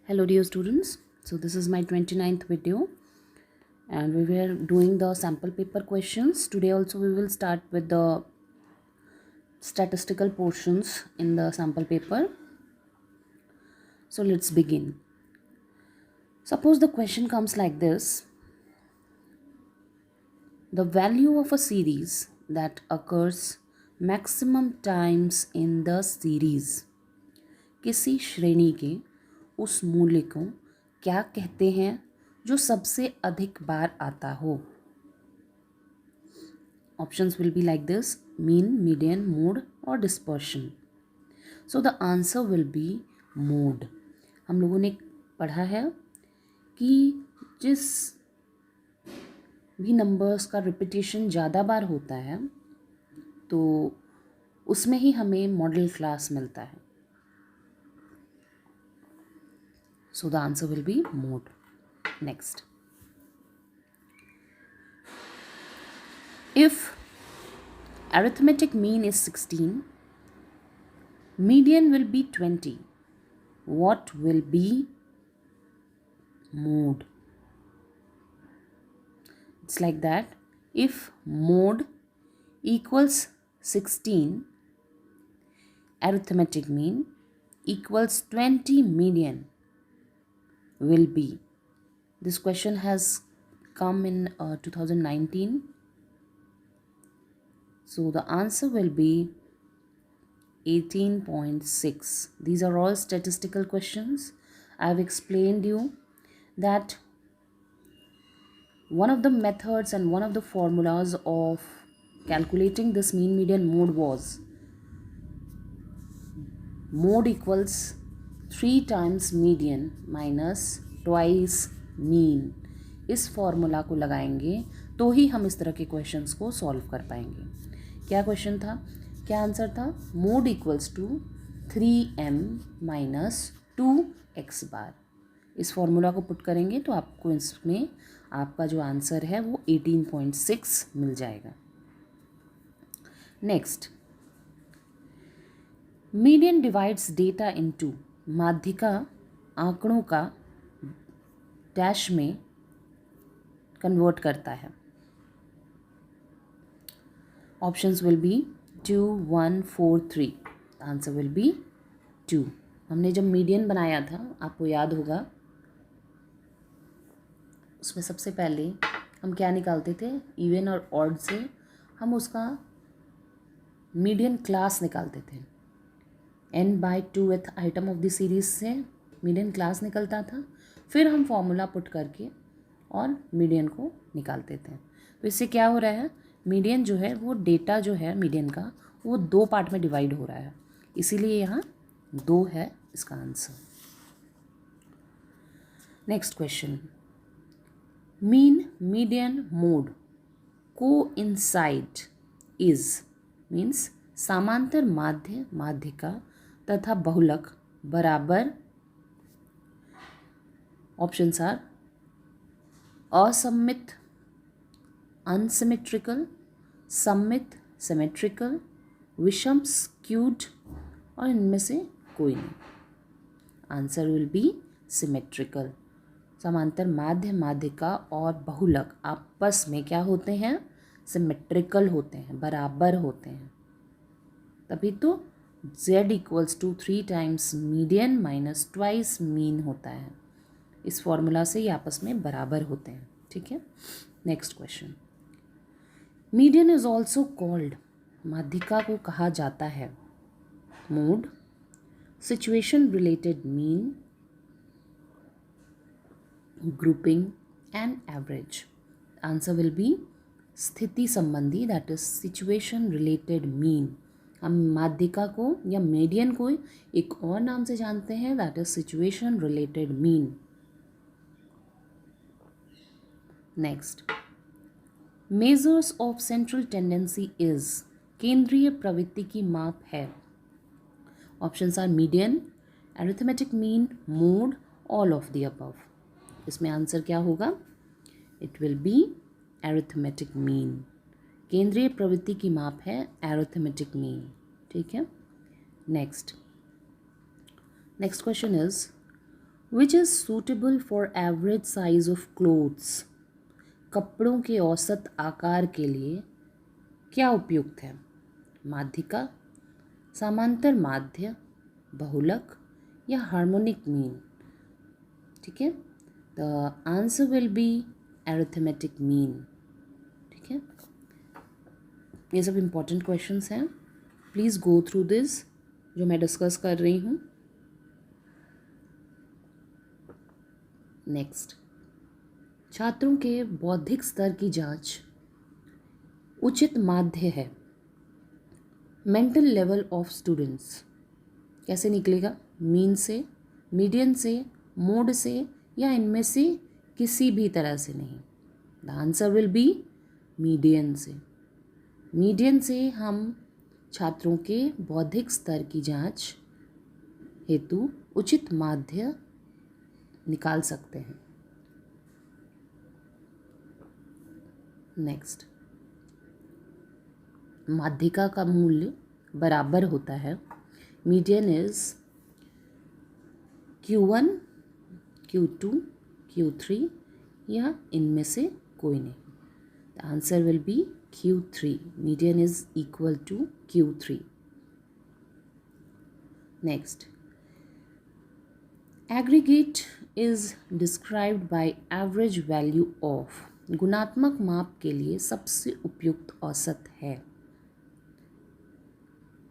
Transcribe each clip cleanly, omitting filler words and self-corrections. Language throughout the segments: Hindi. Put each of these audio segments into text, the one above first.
Hello dear students, so this is my 29th video and we were doing the sample paper questions. Today also we will start with the statistical portions in the sample paper. So let's begin. Suppose the question comes like this. The value of a series that occurs maximum times in the series. किसी श्रेणी के उस मूल्य को क्या कहते हैं जो सबसे अधिक बार आता हो. Options will be like this: mean, median, mode or dispersion. So the answer will be mode. हम लोगों ने पढ़ा है कि जिस भी नंबर्स का रिपीटेशन ज़्यादा बार होता है तो उसमें ही हमें मॉडल क्लास मिलता है. So the answer will be mode. Next. If arithmetic mean is 16, median will be 20. What will be mode? It's like that. If mode equals 16, arithmetic mean equals 20, median will be. This question has come in 2019. So the answer will be 18.6. These are all statistical questions. I have explained you that one of the methods and one of the formulas of calculating this mean, median, mode was mode equals 3 times median minus twice mean. इस फॉर्मूला को लगाएंगे तो ही हम इस तरह के क्वेश्चंस को सॉल्व कर पाएंगे. क्या क्वेश्चन था, क्या आंसर था? Mode equals to 3m minus 2x bar. इस फॉर्मूला को पुट करेंगे तो आपको इसमें आपका जो आंसर है वो 18.6 मिल जाएगा. Next, median divides data into. माध्यिका आंकड़ों का डैश में कन्वर्ट करता है. Options will be 2, 1, 4, 3. Answer will B 2. हमने जब मीडियन बनाया था आपको याद होगा उसमें सबसे पहले हम क्या निकालते थे, इवन और ऑड से हम उसका मीडियन क्लास निकालते थे. n/2th item of the series से मीडियन क्लास निकलता था, फिर हम फॉर्मूला पुट करके और मीडियन को निकालते थे. तो इससे क्या हो रहा है, मीडियन जो है वो डेटा जो है मीडियन का वो 2 पार्ट में डिवाइड हो रहा है, इसीलिए यहाँ 2 है इसका answer. Next question, mean, median, mode coincide is means समांतर माध्य, माध्यिका तथा बहुलक बराबर. ऑप्शंस आर असममित अनसिमेट्रिकल, सममित सिमेट्रिकल, विषम स्क्यूड और इनमें से कोई नहीं. Answer will be symmetrical. समांतर माध्य, माध्यिका और बहुलक आपस में क्या होते हैं, सिमेट्रिकल होते हैं, बराबर होते हैं. तभी तो z equals to 3 times median minus twice mean होता है. इस फॉर्मूला से ये आपस में बराबर होते हैं. ठीक है. Next question, median is also called. माध्यिका को कहा जाता है mode, situation related mean, grouping and average. Answer will B स्थिति संबंधी, that is situation related mean. हम माध्यिका को या मीडियन को एक और नाम से जानते हैं, that is situation related mean. Next, measures of central tendency is. केंद्रीय प्रवृत्ति की माप है. Options are median, arithmetic mean, mode, all of the above. इसमें आंसर क्या होगा, it will be arithmetic mean. केंद्रीय प्रवृत्ति की माप है अरिथमेटिक मीन. ठीक है. Next question is which is suitable for average size of clothes, कपड़ों के औसत आकार के लिए क्या उपयुक्त है? माध्यिका, समांतर माध्य, बहुलक या हार्मोनिक मीन? ठीक है, the answer will be arithmetic mean. ठीक है, ये सब इम्पॉर्टेंट क्वेश्चंस हैं, प्लीज़ गो थ्रू दिस जो मैं डिस्कस कर रही हूँ। नेक्स्ट, छात्रों के बौद्धिक स्तर की जांच उचित माध्य है। मेंटल लेवल ऑफ स्टूडेंट्स कैसे निकलेगा? मीन से, मीडियन से, मोड से या इनमें से किसी भी तरह से नहीं। The answer will B median से। मीडियन से हम छात्रों के बौद्धिक स्तर की जांच हेतु उचित माध्य निकाल सकते हैं। नेक्स्ट, माध्यिका का मूल्य बराबर होता है median is Q1, Q2, Q3 या इनमें से कोई नहीं। The answer will be Q3। Median is equal to Q3। Next, aggregate is described by average value of, गुणात्मक माप के लिए सबसे उपयुक्त औसत है।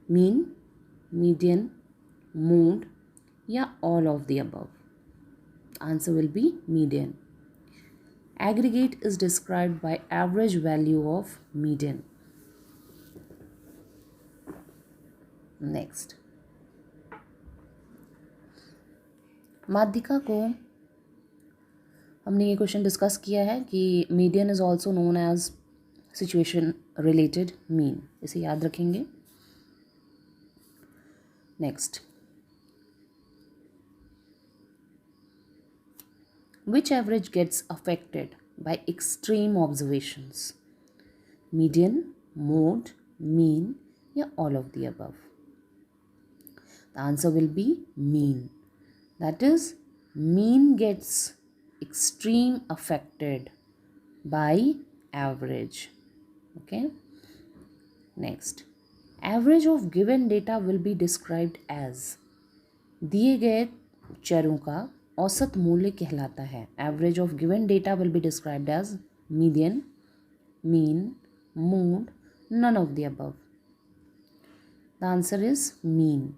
मीन, मीडियन, मोड या all of the above? Answer will be median. Aggregate is described by average value of median. Next, माध्यिका को हमने ये क्वेश्चन डिस्कस किया है कि median is also known as situation related mean, इसे याद रखेंगे। Next, which average gets affected by extreme observations? Median, mode, mean या all of the above? The answer will be mean. That is, mean gets extreme affected by average. Okay. Next, average of given data will be described as, दिए गए चरों का औसत मूल्य कहलाता है। Average of given data will be described as median, mean, mode, none of the above? The answer is mean.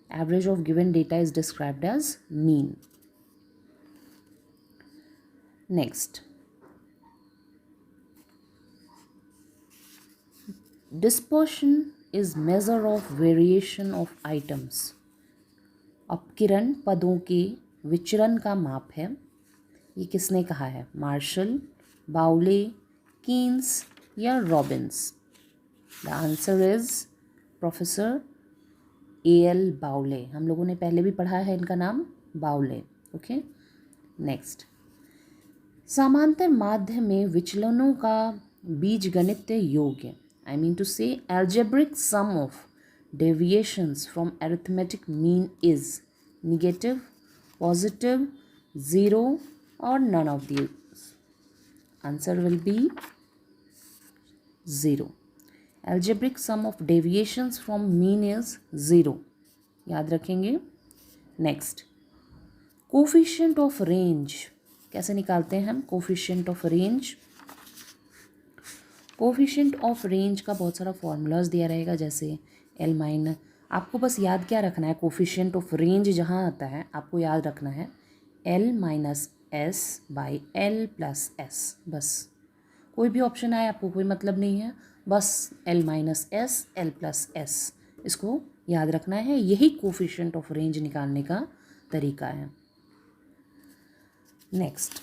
Average of given data is described as mean. Next, dispersion is measure of variation of items, अपकिरण पदों के विचरण का माप है। ये किसने कहा है? मार्शल, बाउले, कीन्स या Robins? The answer is professor A.L. बाउले। हम लोगों ने पहले भी पढ़ा है इनका नाम, बाउले। ओके। नेक्स्ट, समांतर माध्य में विचलनों का बीजगणितीय योग, आई मीन टू से algebraic sum of deviations from arithmetic mean is negative, positive, 0 or none of these? Answer will be 0. Algebraic sum of deviations from mean is 0. याद रखेंगे। नेक्स्ट, कोफिशिएंट ऑफ रेंज कैसे निकालते हैं हम? Coefficient of range, coefficient of range का बहुत सारा फॉर्मूलाज दिया रहेगा, जैसे L माइनस, आपको बस याद क्या रखना है? कोफिशिएंट ऑफ रेंज जहाँ आता है आपको याद रखना है L minus S by L plus S. बस, कोई भी ऑप्शन आए आपको कोई मतलब नहीं है, बस L minus S, L plus S, इसको याद रखना है। यही कोफिशिएंट ऑफ रेंज निकालने का तरीका है। नेक्स्ट,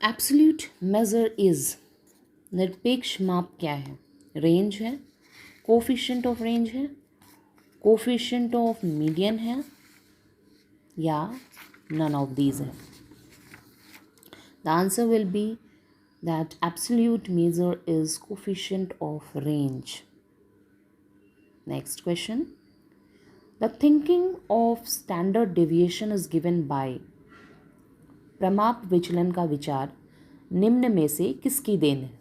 एब्सोल्यूट मेजर इज, निरपेक्ष माप क्या है? रेंज है, कोफिशिएंट ऑफ रेंज है, कोफिशिएंट ऑफ मीडियन है या नन ऑफ दीज है? The answer will be that absolute measure is coefficient of range. Next question, the thinking of standard deviation is given by, प्रमाप विचलन का विचार निम्न में से किसकी देन है?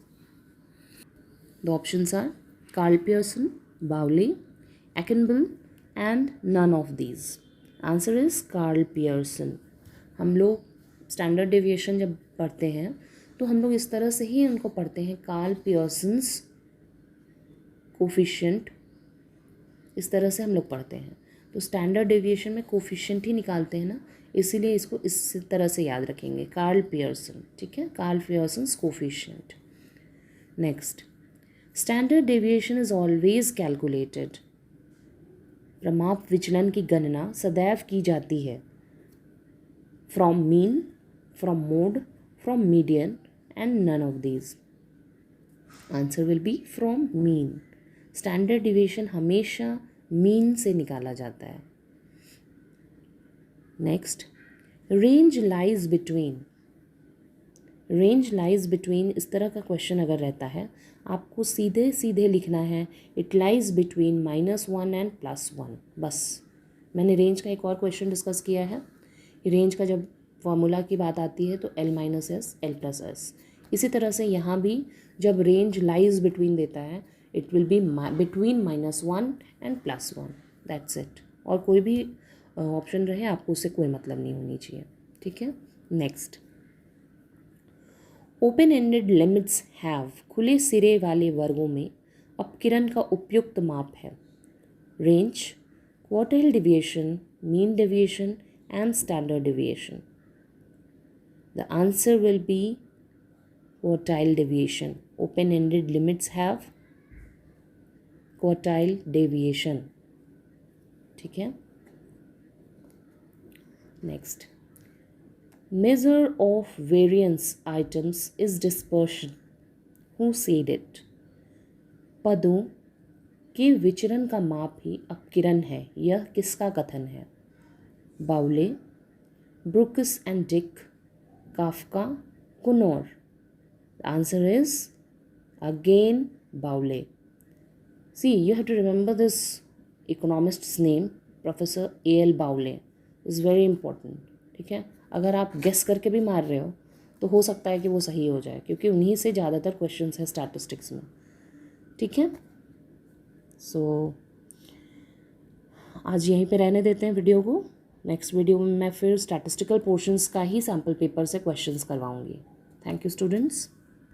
The options are Karl Pearson, Bowley, एकेनबिल and none of these. Answer is Karl Pearson. हम लोग स्टैंडर्ड डेविएशन जब पढ़ते हैं तो हम लोग इस तरह से ही उनको पढ़ते हैं, कार्ल पियर्सन्स कोफिशिएंट, इस तरह से हम लोग पढ़ते हैं. तो स्टैंडर्ड डेविएशन में कोफिशिएंट ही निकालते हैं ना, इसीलिए इसको इस तरह से याद रखेंगे, कार्ल पियर्सन. ठीक है, Karl Pearson's coefficient. Next, standard deviation is always calculated, प्रमाप विचलन की गणना सदैव की जाती है, from mean, from mode, from median and none of these. Answer will be from mean. Standard deviation हमेशा मीन से निकाला जाता है. Next, range lies between. Range lies between इस तरह का क्वेश्चन अगर रहता है, आपको सीधे सीधे लिखना है इट लाइज बिटवीन -1 एंड +1. बस. मैंने रेंज का एक और क्वेश्चन डिस्कस किया है. रेंज का जब फॉर्मूला की बात आती है तो L-S, L+S. इसी तरह से यहाँ भी जब रेंज लाइज बिटवीन देता है, it will be between -1 and +1. That's it. और कोई भी ऑप्शन रहे, आपको उससे कोई मतलब नहीं होनी चाहिए. ठीक है. Next, open ended limits have, खुले सिरे वाले वर्गों में अपकिरण का उपयुक्त माप है, range, quartile deviation, mean deviation and standard deviation. The answer will B quartile deviation. Open ended limits have quartile deviation. ठीक है. Next, measure of variance items is dispersion. Who said it? पदों के विचरण का माप ही अपकिरण है, यह किसका कथन है? Bowley, Brooks and Dick, Kafka, Connor. Answer is again Bowley. See, you have to remember this economist's name, Professor A.L. Baule. is very important. ठीक है. अगर आप गेस करके भी मार रहे हो तो हो सकता है कि वो सही हो जाए, क्योंकि उन्हीं से ज़्यादातर क्वेश्चंस हैं स्टैटिस्टिक्स में. ठीक है. सो आज यहीं पे रहने देते हैं वीडियो को. नेक्स्ट वीडियो में मैं फिर स्टैटिस्टिकल पोर्शंस का ही सैम्पल पेपर से क्वेश्चंस करवाऊंगी. Thank you students.